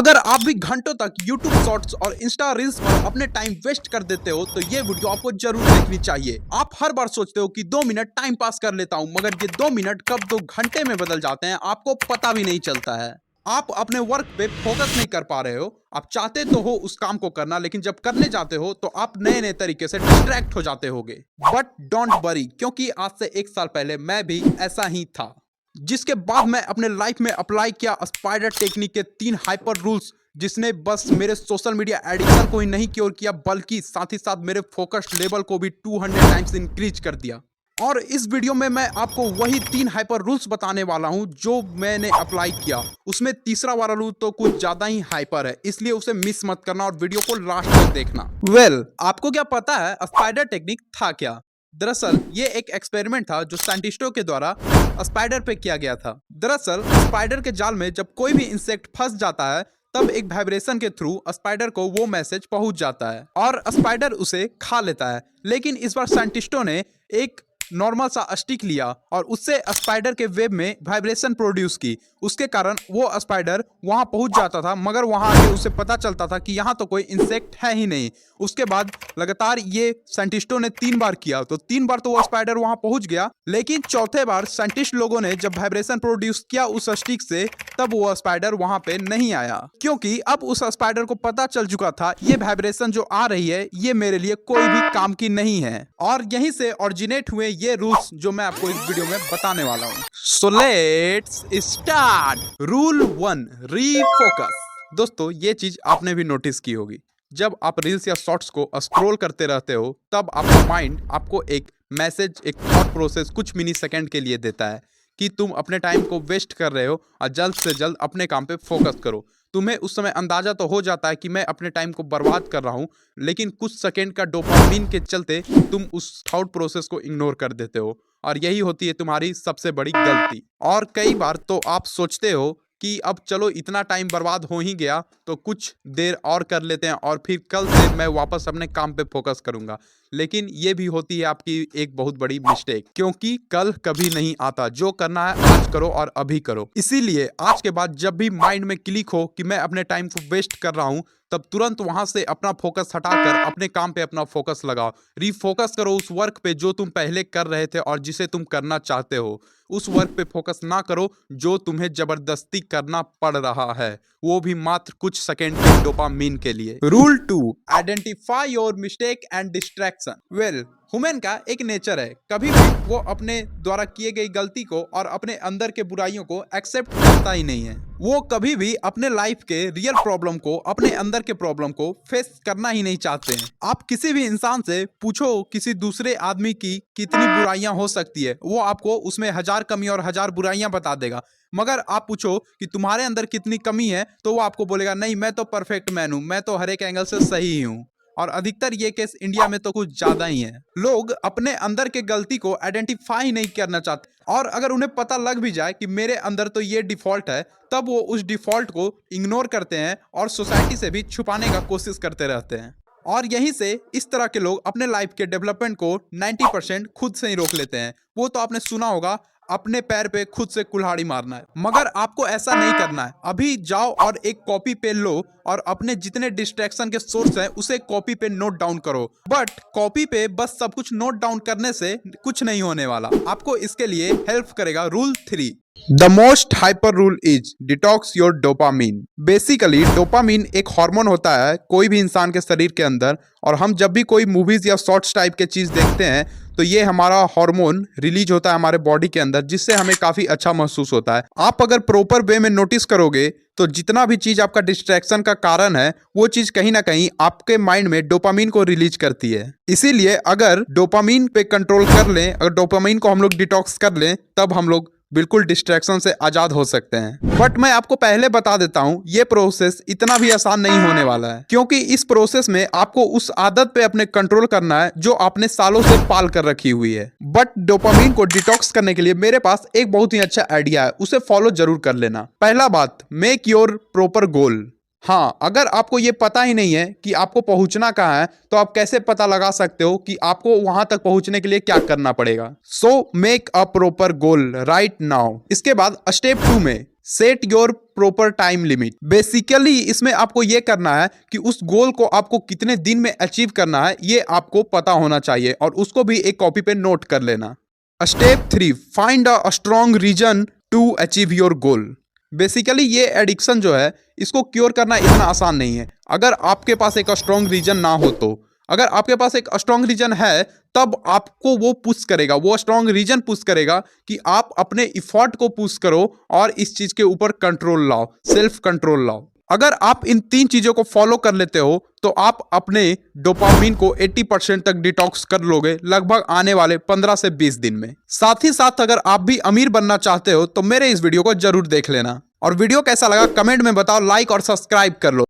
अगर आप भी घंटों तक YouTube शॉर्ट्स और इंस्टा रील्स पर अपने टाइम वेस्ट कर देते हो तो ये वीडियो आपको जरूर देखनी चाहिए। आप हर बार सोचते हो कि 2 मिनट टाइम पास कर लेता हूं, मगर ये 2 मिनट कब 2 घंटे में बदल जाते हैं आपको पता भी नहीं चलता है। आप अपने वर्क पे फोकस नहीं कर पा रहे हो। आप चाहते तो हो उस काम को करना, लेकिन जब करने जाते हो तो आप नए नए तरीके से डिस्ट्रैक्ट हो जाते होगे। बट डोंट वरी, क्योंकि आज से 1 साल पहले मैं भी ऐसा ही था, जिसके बाद मैं अपने लाइफ में अप्लाई किया स्पाइडर टेक्निक के 3 हाइपर रूल्स, जिसने बस मेरे सोशल मीडिया एडिक्शन को ही नहीं क्योर किया, बल्कि साथ ही साथ मेरे फोकस लेवल को भी 200 टाइम्स इंक्रीज कर दिया। और इस वीडियो में मैं आपको वही 3 हाइपर रूल्स बताने वाला हूं जो मैंने अप्लाई किया। उसमें तीसरा वाला रूल तो कुछ ज्यादा ही हाइपर है, इसलिए उसे मिस मत करना और वीडियो को लास्ट तक देखना। आपको क्या पता है स्पाइडर टेक्निक था क्या? दरअसल ये एक एक्सपेरिमेंट था जो साइंटिस्टों के द्वारा स्पाइडर पे किया गया था। दरअसल स्पाइडर के जाल में जब कोई भी इंसेक्ट फंस जाता है, तब एक वाइब्रेशन के थ्रू स्पाइडर को वो मैसेज पहुंच जाता है और स्पाइडर उसे खा लेता है। लेकिन इस बार साइंटिस्टों ने एक नॉर्मल सा स्टिक लिया और उससे स्पाइडर के वेब में वाइब्रेशन प्रोड्यूस की। उसके कारण वो स्पाइडर वहां पहुंच जाता था, मगर वहां आके उसे पता चलता था कि यहाँ तो कोई इंसेक्ट है ही नहीं। उसके बाद लगातार ये साइंटिस्टों ने 3 बार किया, तो 3 बार तो वो स्पाइडर वहां पहुंच गया, लेकिन चौथे बार साइंटिस्ट लोगों ने जब वाइब्रेशन प्रोड्यूस किया उस स्टिक से, तब वो स्पाइडर वहां पे नहीं आया, क्योंकि अब उस स्पाइडर को पता चल चुका था ये वाइब्रेशन जो आ रही है ये मेरे लिए कोई भी काम की नहीं है। और यहीं से ओरिजिनेट हुए ये रूल्स जो मैं आपको इस वीडियो में बताने वाला हूँ। So let's start. Rule 1, refocus. दोस्तों ये चीज आपने भी नोटिस की होगी, जब आप रील्स या शॉर्ट्स को स्क्रॉल करते रहते हो तब आपका माइंड आपको एक मैसेज, एक थॉट प्रोसेस कुछ मिनी सेकंड के लिए देता है कि तुम अपने टाइम को वेस्ट कर रहे हो और जल्द से जल्द अपने काम पे फोकस करो। तुम्हें उस समय अंदाजा तो हो जाता है कि मैं अपने टाइम को बर्बाद कर रहा हूँ, लेकिन कुछ सेकंड का डोपामिन के चलते तुम उस थॉट प्रोसेस को इग्नोर कर देते हो, और यही होती है तुम्हारी सबसे बड़ी गलती। और कई बार तो आप सोचते हो कि अब चलो इतना टाइम बर्बाद हो ही गया तो कुछ देर और कर लेते हैं और फिर कल से मैं वापस अपने काम पे फोकस करूंगा। लेकिन ये भी होती है आपकी एक बहुत बड़ी मिस्टेक, क्योंकि कल कभी नहीं आता। जो करना है आज करो और अभी करो। इसीलिए आज के बाद जब भी माइंड में क्लिक हो कि मैं अपने टाइम को वेस्ट कर रहा हूं, तब तुरंत वहां से अपना फोकस हटाकर अपने काम पे अपना फोकस लगाओ। रीफोकस करो उस वर्क पे जो तुम पहले कर रहे थे और जिसे तुम करना चाहते हो। उस वर्क पे फोकस ना करो जो तुम्हें जबरदस्ती करना पड़ रहा है, वो भी मात्र कुछ सेकंड के डोपामिन के लिए। Rule 2, identify your mistake and distraction. Human का एक नेचर है, कभी भी वो अपने द्वारा किए गई गलती को और अपने अंदर के बुराइयों को एक्सेप्ट करता ही नहीं है। वो कभी भी अपने लाइफ के रियल प्रॉब्लम को, अपने अंदर के प्रॉब्लम को फेस करना ही नहीं चाहते हैं। आप किसी भी इंसान से पूछो किसी दूसरे आदमी की कितनी बुराइयां हो सकती है, वो आपको उसमें 1000 कमी और 1000 बुराइयां बता देगा। मगर आप पूछो कि तुम्हारे अंदर कितनी कमी है, तो वो आपको बोलेगा नहीं मैं तो परफेक्ट मैन हूं, मैं तो हर एक एंगल से सही हूं। और अधिकतर ये केस इंडिया में तो कुछ ज्यादा ही है। लोग अपने अंदर के गलती को आइडेंटिफाई नहीं करना चाहते, और अगर उन्हें पता लग भी जाए कि मेरे अंदर तो ये डिफॉल्ट है, तब वो उस डिफॉल्ट को इग्नोर करते हैं और सोसाइटी से भी छुपाने का कोशिश करते रहते हैं। और यहीं से इस तरह के लोग अपने लाइफ के डेवलपमेंट को 90% खुद से ही रोक लेते हैं। वो तो आपने सुना होगा, अपने पैर पे खुद से कुल्हाड़ी मारना है। मगर आपको ऐसा नहीं करना है। अभी जाओ और एक कॉपी पेन लो और अपने जितने डिस्ट्रैक्शन के सोर्स हैं उसे कॉपी पे नोट डाउन करो। बट कॉपी पे बस सब कुछ नोट डाउन करने से कुछ नहीं होने वाला। आपको इसके लिए हेल्प करेगा rule 3। The most hyper rule is detox your dopamine. Basically dopamine एक हार्मोन होता है कोई भी इंसान के शरीर के अंदर, और हम जब भी कोई मूवीज या शॉर्ट्स टाइप के चीज देखते हैं तो ये हमारा हार्मोन रिलीज होता है हमारे बॉडी के अंदर, जिससे हमें काफी अच्छा महसूस होता है। आप अगर प्रॉपर वे में नोटिस करोगे तो जितना भी चीज आपका डिस्ट्रैक्शन का कारण है, वो चीज कहीं ना कहीं आपके माइंड में डोपामीन को रिलीज करती है। इसीलिए अगर डोपामीन पे कंट्रोल कर लें, अगर डोपामीन को हम लोग डिटॉक्स कर लें, तब हम लोग बिल्कुल डिस्ट्रैक्शन से आजाद हो सकते हैं। बट मैं आपको पहले बता देता हूं, ये प्रोसेस इतना भी आसान नहीं होने वाला है, क्योंकि इस प्रोसेस में आपको उस आदत पे अपने कंट्रोल करना है जो आपने सालों से पाल कर रखी हुई है। बट डोपामीन को डिटॉक्स करने के लिए मेरे पास एक बहुत ही अच्छा आइडिया है, उसे फॉलो जरूर कर लेना। पहला बात, मेक योर प्रॉपर गोल। हाँ, अगर आपको ये पता ही नहीं है कि आपको पहुंचना कहाँ है, तो आप कैसे पता लगा सकते हो कि आपको वहां तक पहुंचने के लिए क्या करना पड़ेगा? So make a proper goal right now. इसके बाद स्टेप 2 में set your proper time limit. Basically इसमें आपको यह करना है कि उस गोल को आपको कितने दिन में अचीव करना है ये आपको पता होना चाहिए और उसको भी एक कॉपी पे नोट कर लेना। Step 3, find a strong reason to achieve your goal. Basically ये एडिक्शन जो है इसको क्योर करना इतना आसान नहीं है अगर आपके पास एक स्ट्रॉन्ग रीजन ना हो तो। अगर आपके पास एक स्ट्रॉन्ग रीजन है तब आपको वो पुश करेगा, वो स्ट्रॉन्ग रीजन पुश करेगा कि आप अपने इफर्ट को पुश करो और इस चीज के ऊपर कंट्रोल लाओ, सेल्फ कंट्रोल लाओ। अगर आप इन 3 चीजों को फॉलो कर लेते हो तो आप अपने डोपामिन को 80% तक डिटॉक्स कर लोगे लगभग आने वाले 15 से 20 दिन में। साथ ही साथ अगर आप भी अमीर बनना चाहते हो तो मेरे इस वीडियो को जरूर देख लेना और वीडियो कैसा लगा कमेंट में बताओ, लाइक और सब्सक्राइब कर लो।